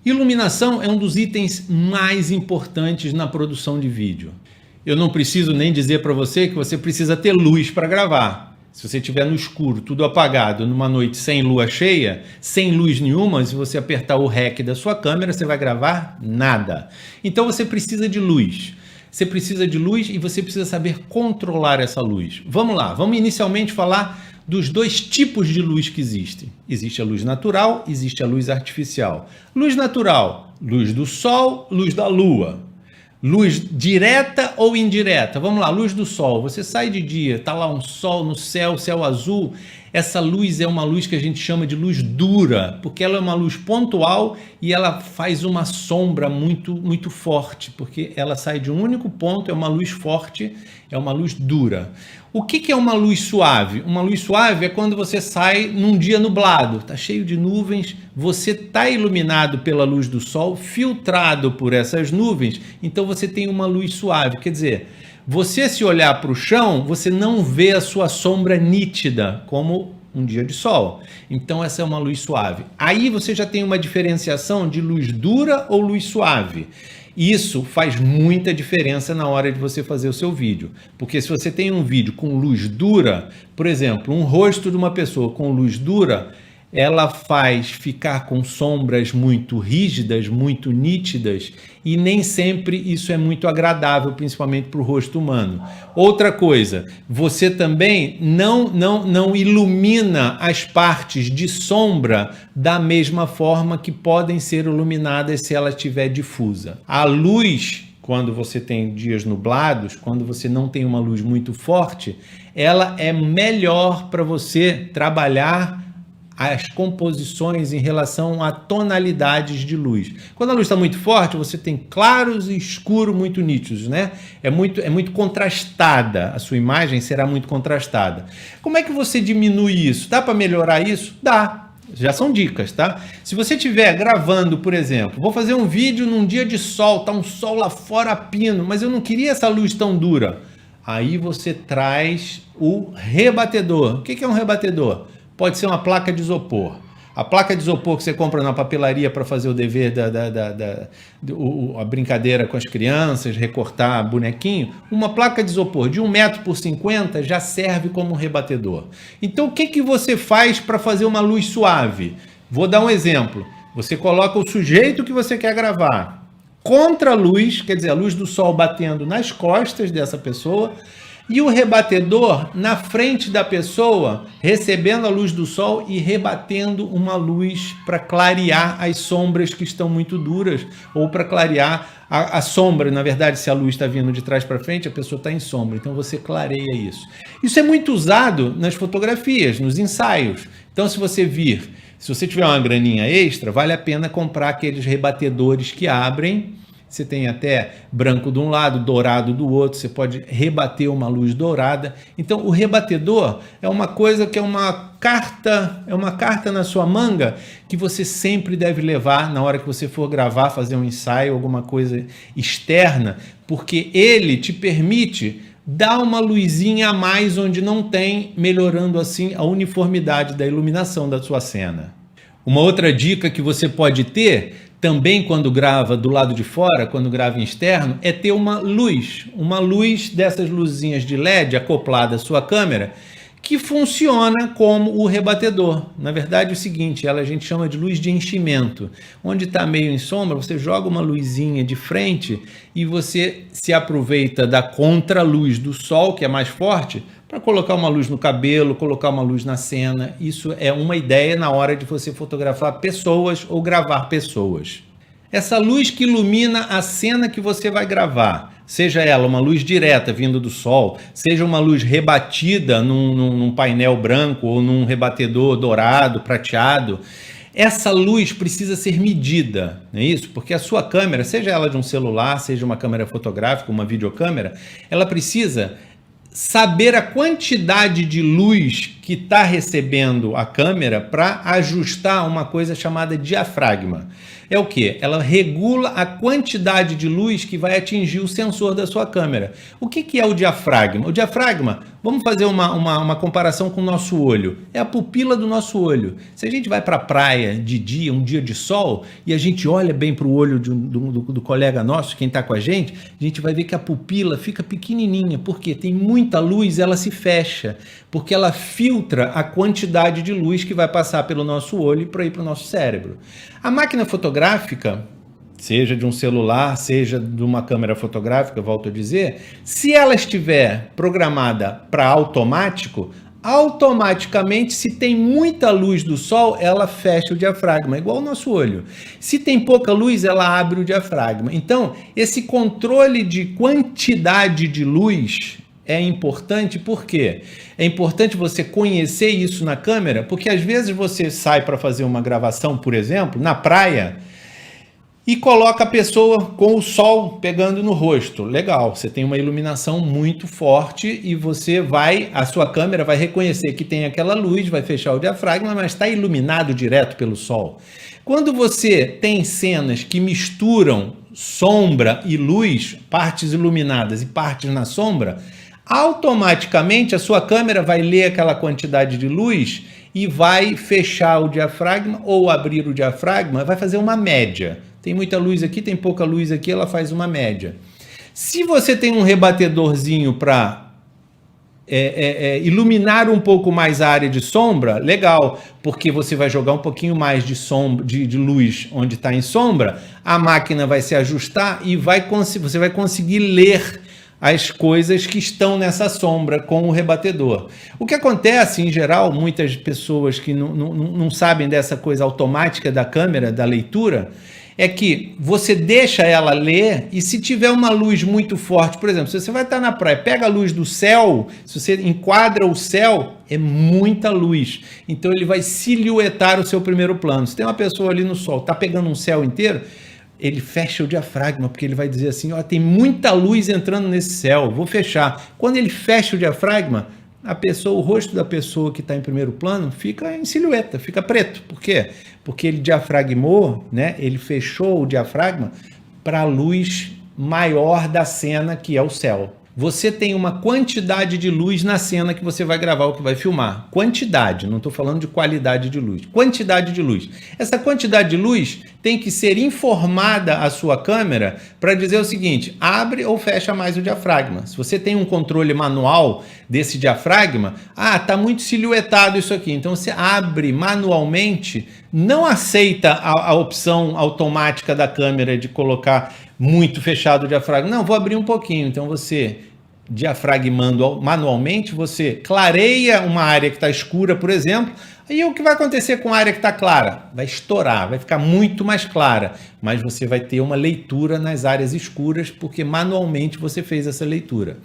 Iluminação é um dos itens mais importantes na produção de vídeo. Eu não preciso nem dizer para você que você precisa ter luz para gravar. Se você estiver no escuro, tudo apagado, numa noite sem lua cheia, sem luz nenhuma, se você apertar o REC da sua câmera, você vai gravar nada. Então você precisa de luz. Você precisa de luz e você precisa saber controlar essa luz. Vamos lá, vamos inicialmente falar dos dois tipos de luz que existem. Existe a luz natural, existe a luz artificial. Luz natural, luz do sol, luz da lua. Luz direta ou indireta? Vamos lá, luz do sol. Você sai de dia, está lá um sol no céu, céu azul. Essa luz é uma luz que a gente chama de luz dura, porque ela é uma luz pontual e ela faz uma sombra muito forte, porque ela sai de um único ponto, é uma luz forte, é uma luz dura. O que é uma luz suave? Uma luz suave é quando você sai num dia nublado, está cheio de nuvens, você está iluminado pela luz do sol, filtrado por essas nuvens, então você tem uma luz suave. Quer dizer, você se olhar para o chão, você não vê a sua sombra nítida, como um dia de sol. Então essa é uma luz suave. Aí você já tem uma diferenciação de luz dura ou luz suave. Isso faz muita diferença na hora de você fazer o seu vídeo, porque se você tem um vídeo com luz dura, por exemplo, um rosto de uma pessoa com luz dura, ela faz ficar com sombras muito rígidas, muito nítidas, e nem sempre isso é muito agradável, principalmente para o rosto humano. Outra coisa, você também não ilumina as partes de sombra da mesma forma que podem ser iluminadas se ela estiver difusa. A luz, quando você tem dias nublados, quando você não tem uma luz muito forte, ela é melhor para você trabalhar as composições em relação a tonalidades de luz. Quando a luz está muito forte, você tem claros e escuro muito nítidos, né? É muito contrastada, a sua imagem será muito contrastada. Como é que você diminui isso? Dá para melhorar isso? Dá. Já são dicas, tá? Se você estiver gravando, por exemplo, vou fazer um vídeo num dia de sol, tá um sol lá fora a pino, mas eu não queria essa luz tão dura. Aí você traz o rebatedor. O que é um rebatedor? Pode ser uma placa de isopor. A placa de isopor que você compra na papelaria para fazer o dever a brincadeira com as crianças, recortar bonequinho, uma placa de isopor de 1 metro por 50 já serve como um rebatedor. Então o que você faz para fazer uma luz suave? Vou dar um exemplo. Você coloca o sujeito que você quer gravar contra a luz, quer dizer, a luz do sol batendo nas costas dessa pessoa, e o rebatedor na frente da pessoa, recebendo a luz do sol e rebatendo uma luz para clarear as sombras que estão muito duras, ou para clarear a sombra. Na verdade, se a luz está vindo de trás para frente, a pessoa está em sombra, então você clareia isso. Isso é muito usado nas fotografias, nos ensaios. Então, se você tiver uma graninha extra, vale a pena comprar aqueles rebatedores que abrem. Você tem até branco de um lado, dourado do outro, você pode rebater uma luz dourada. Então o rebatedor é uma coisa que é uma carta na sua manga que você sempre deve levar na hora que você for gravar, fazer um ensaio, alguma coisa externa, porque ele te permite dar uma luzinha a mais onde não tem, melhorando assim a uniformidade da iluminação da sua cena. Uma outra dica que você pode ter também quando grava do lado de fora, quando grava em externo, é ter uma luz dessas luzinhas de LED acoplada à sua câmera, que funciona como o rebatedor. Na verdade é o seguinte, a gente chama de luz de enchimento. Onde está meio em sombra, você joga uma luzinha de frente e você se aproveita da contraluz do sol, que é mais forte, para colocar uma luz no cabelo, colocar uma luz na cena. Isso é uma ideia na hora de você fotografar pessoas ou gravar pessoas. Essa luz que ilumina a cena que você vai gravar, seja ela uma luz direta vindo do sol, seja uma luz rebatida num painel branco ou num rebatedor dourado, prateado, essa luz precisa ser medida, não é isso? Porque a sua câmera, seja ela de um celular, seja uma câmera fotográfica, uma videocâmera, ela precisa saber a quantidade de luz que está recebendo a câmera para ajustar uma coisa chamada diafragma. É o que? Ela regula a quantidade de luz que vai atingir o sensor da sua câmera. O que é o diafragma? O diafragma, vamos fazer uma comparação com o nosso olho. É a pupila do nosso olho. Se a gente vai para a praia de dia, um dia de sol, e a gente olha bem para o olho do colega nosso, quem está com a gente vai ver que a pupila fica pequenininha, porque tem muita luz, ela se fecha, porque ela filtra a quantidade de luz que vai passar pelo nosso olho para ir para o nosso cérebro. A máquina fotográfica, seja de um celular, seja de uma câmera fotográfica, volto a dizer, se ela estiver programada para automático, automaticamente, se tem muita luz do sol, ela fecha o diafragma, igual o nosso olho. Se tem pouca luz, ela abre o diafragma. Então, esse controle de quantidade de luz é importante. Por quê? É importante você conhecer isso na câmera, porque às vezes você sai para fazer uma gravação, por exemplo, na praia, e coloca a pessoa com o sol pegando no rosto. Legal, você tem uma iluminação muito forte e a sua câmera vai reconhecer que tem aquela luz, vai fechar o diafragma, mas está iluminado direto pelo sol. Quando você tem cenas que misturam sombra e luz, partes iluminadas e partes na sombra, automaticamente a sua câmera vai ler aquela quantidade de luz e vai fechar o diafragma ou abrir o diafragma, vai fazer uma média. Tem muita luz aqui, tem pouca luz aqui, ela faz uma média. Se você tem um rebatedorzinho para iluminar um pouco mais a área de sombra, legal, porque você vai jogar um pouquinho mais de luz onde está em sombra, a máquina vai se ajustar e você vai conseguir ler as coisas que estão nessa sombra com o rebatedor. O que acontece, em geral, muitas pessoas que não sabem dessa coisa automática da câmera, da leitura, é que você deixa ela ler e se tiver uma luz muito forte, por exemplo, se você vai estar na praia, pega a luz do céu, se você enquadra o céu, é muita luz. Então ele vai silhuetar o seu primeiro plano. Se tem uma pessoa ali no sol, está pegando um céu inteiro, ele fecha o diafragma, porque ele vai dizer assim, ó, tem muita luz entrando nesse céu, vou fechar. Quando ele fecha o diafragma, o rosto da pessoa que está em primeiro plano fica em silhueta, fica preto. Por quê? Porque ele diafragmou, né? Ele fechou o diafragma para a luz maior da cena, que é o céu. Você tem uma quantidade de luz na cena que você vai gravar ou que vai filmar. Quantidade, não estou falando de qualidade de luz. Quantidade de luz. Essa quantidade de luz tem que ser informada à sua câmera para dizer o seguinte, abre ou fecha mais o diafragma. Se você tem um controle manual desse diafragma, está muito silhuetado isso aqui, então você abre manualmente, não aceita a opção automática da câmera de colocar muito fechado o diafragma. Não, vou abrir um pouquinho. Então você, diafragmando manualmente, você clareia uma área que está escura, por exemplo, e o que vai acontecer com a área que está clara? Vai estourar, vai ficar muito mais clara, mas você vai ter uma leitura nas áreas escuras, porque manualmente você fez essa leitura.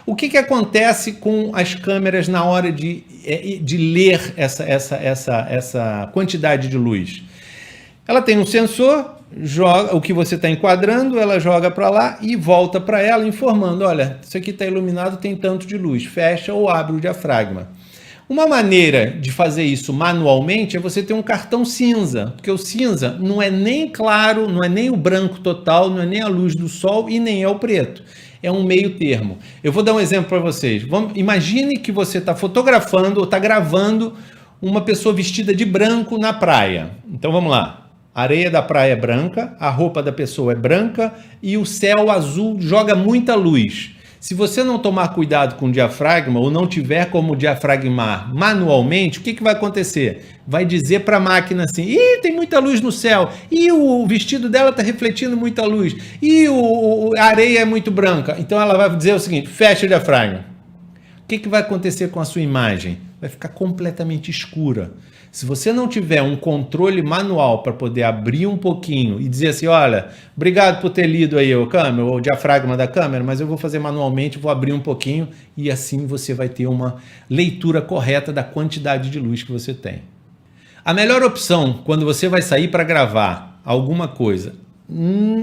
O que acontece com as câmeras na hora de ler essa quantidade de luz? Ela tem um sensor, joga o que você está enquadrando, ela joga para lá e volta para ela informando, olha, isso aqui está iluminado, tem tanto de luz, fecha ou abre o diafragma. Uma maneira de fazer isso manualmente é você ter um cartão cinza, porque o cinza não é nem claro, não é nem o branco total, não é nem a luz do sol e nem é o preto. É um meio termo. Eu vou dar um exemplo para vocês. Imagine que você está fotografando ou está gravando uma pessoa vestida de branco na praia. Então vamos lá. A areia da praia é branca, a roupa da pessoa é branca e o céu azul joga muita luz. Se você não tomar cuidado com o diafragma ou não tiver como diafragmar manualmente, o que vai acontecer? Vai dizer para a máquina assim, tem muita luz no céu, o vestido dela está refletindo muita luz, a areia é muito branca. Então ela vai dizer o seguinte, fecha o diafragma. O que vai acontecer com a sua imagem? Vai ficar completamente escura. Se você não tiver um controle manual para poder abrir um pouquinho e dizer assim, olha, obrigado por ter lido aí o diafragma da câmera, mas eu vou fazer manualmente, vou abrir um pouquinho e assim você vai ter uma leitura correta da quantidade de luz que você tem. A melhor opção quando você vai sair para gravar alguma coisa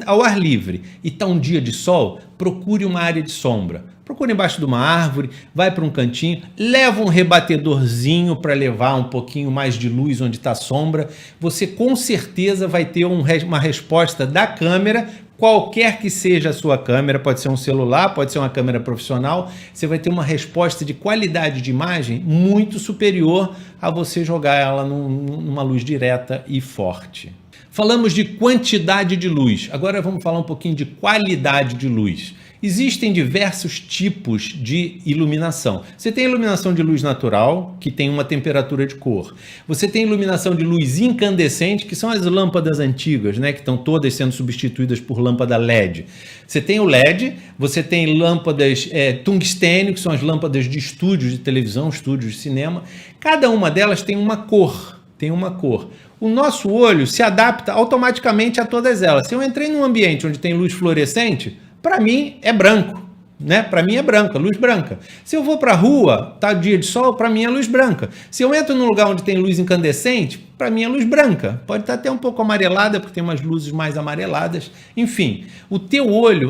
ao ar livre e está um dia de sol, procure uma área de sombra. Procure embaixo de uma árvore, vai para um cantinho, leva um rebatedorzinho para levar um pouquinho mais de luz onde está a sombra. Você com certeza vai ter uma resposta da câmera, qualquer que seja a sua câmera, pode ser um celular, pode ser uma câmera profissional, você vai ter uma resposta de qualidade de imagem muito superior a você jogar ela numa luz direta e forte. Falamos de quantidade de luz, agora vamos falar um pouquinho de qualidade de luz. Existem diversos tipos de iluminação. Você tem iluminação de luz natural, que tem uma temperatura de cor. Você tem iluminação de luz incandescente, que são as lâmpadas antigas, né, que estão todas sendo substituídas por lâmpada LED. Você tem o LED, você tem lâmpadas tungstênio, que são as lâmpadas de estúdios de televisão, estúdios de cinema. Cada uma delas tem uma cor. O nosso olho se adapta automaticamente a todas elas. Se eu entrei num ambiente onde tem luz fluorescente, para mim é branco, né? Para mim é branca, luz branca. Se eu vou para a rua, tá dia de sol, para mim é luz branca. Se eu entro num lugar onde tem luz incandescente, para mim é luz branca. Pode estar até um pouco amarelada, porque tem umas luzes mais amareladas. Enfim, o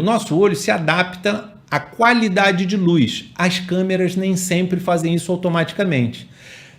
nosso olho se adapta à qualidade de luz. As câmeras nem sempre fazem isso automaticamente.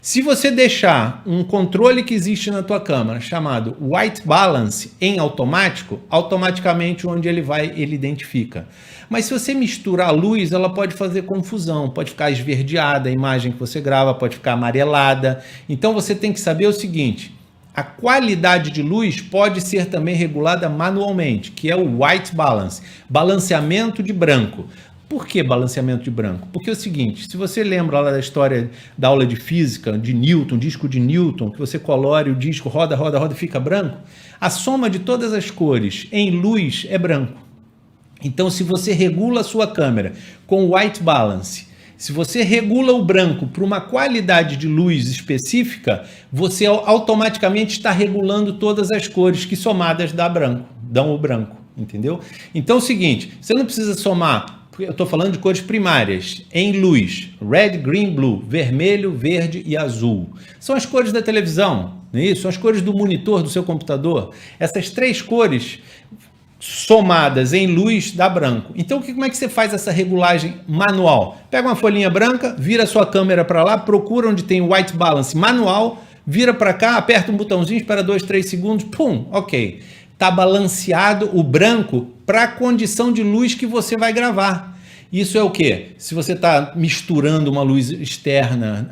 Se você deixar um controle que existe na tua câmera chamado White Balance em automático, automaticamente onde ele vai, ele identifica. Mas se você misturar a luz, ela pode fazer confusão, pode ficar esverdeada a imagem que você grava, pode ficar amarelada. Então você tem que saber o seguinte, a qualidade de luz pode ser também regulada manualmente, que é o White Balance, balanceamento de branco. Por que balanceamento de branco? Porque é o seguinte, se você lembra lá da história da aula de física, de Newton, disco de Newton, que você colore o disco, roda, roda, roda e fica branco, a soma de todas as cores em luz é branco. Então, se você regula a sua câmera com white balance, se você regula o branco para uma qualidade de luz específica, você automaticamente está regulando todas as cores que somadas dão o branco, entendeu? Então é o seguinte, você não precisa somar, eu estou falando de cores primárias, em luz, red, green, blue, vermelho, verde e azul. São as cores da televisão, não é isso? São as cores do monitor do seu computador. Essas três cores somadas em luz dá branco. Então, como é que você faz essa regulagem manual? Pega uma folhinha branca, vira a sua câmera para lá, procura onde tem white balance manual, vira para cá, aperta um botãozinho, espera 2, 3 segundos, pum, ok. Está balanceado o branco para a condição de luz que você vai gravar. Isso é o quê? Se você está misturando uma luz externa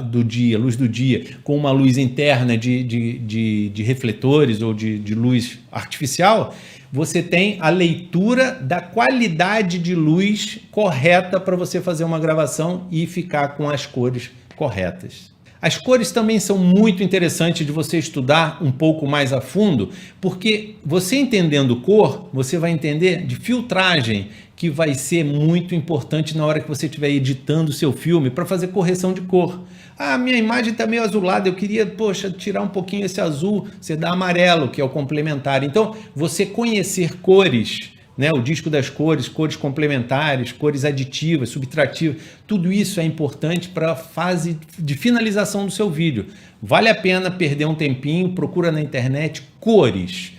do dia, luz do dia, com uma luz interna de refletores ou de luz artificial, você tem a leitura da qualidade de luz correta para você fazer uma gravação e ficar com as cores corretas. As cores também são muito interessantes de você estudar um pouco mais a fundo, porque você entendendo cor, você vai entender de filtragem, que vai ser muito importante na hora que você estiver editando o seu filme para fazer correção de cor. Ah, minha imagem está meio azulada, eu queria, poxa, tirar um pouquinho esse azul, você dá amarelo, que é o complementar. Então, você conhecer cores, né, o disco das cores, cores complementares, cores aditivas, subtrativas, tudo isso é importante para a fase de finalização do seu vídeo. Vale a pena perder um tempinho, procura na internet cores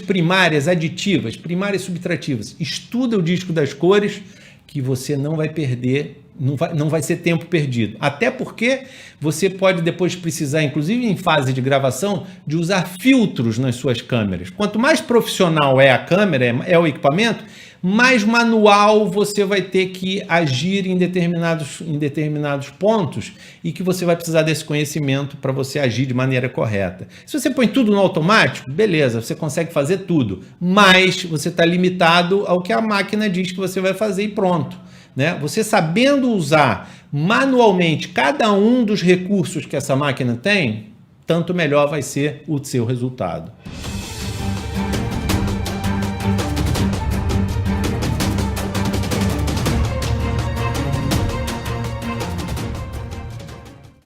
primárias, aditivas, primárias e subtrativas. Estuda o disco das cores que você não vai perder, não vai ser tempo perdido. Até porque você pode depois precisar, inclusive em fase de gravação, de usar filtros nas suas câmeras. Quanto mais profissional é a câmera, é o equipamento, mais manual você vai ter que agir em determinados pontos e que você vai precisar desse conhecimento para você agir de maneira correta. Se você põe tudo no automático, beleza, você consegue fazer tudo, mas você está limitado ao que a máquina diz que você vai fazer e pronto, né? Você sabendo usar manualmente cada um dos recursos que essa máquina tem, tanto melhor vai ser o seu resultado.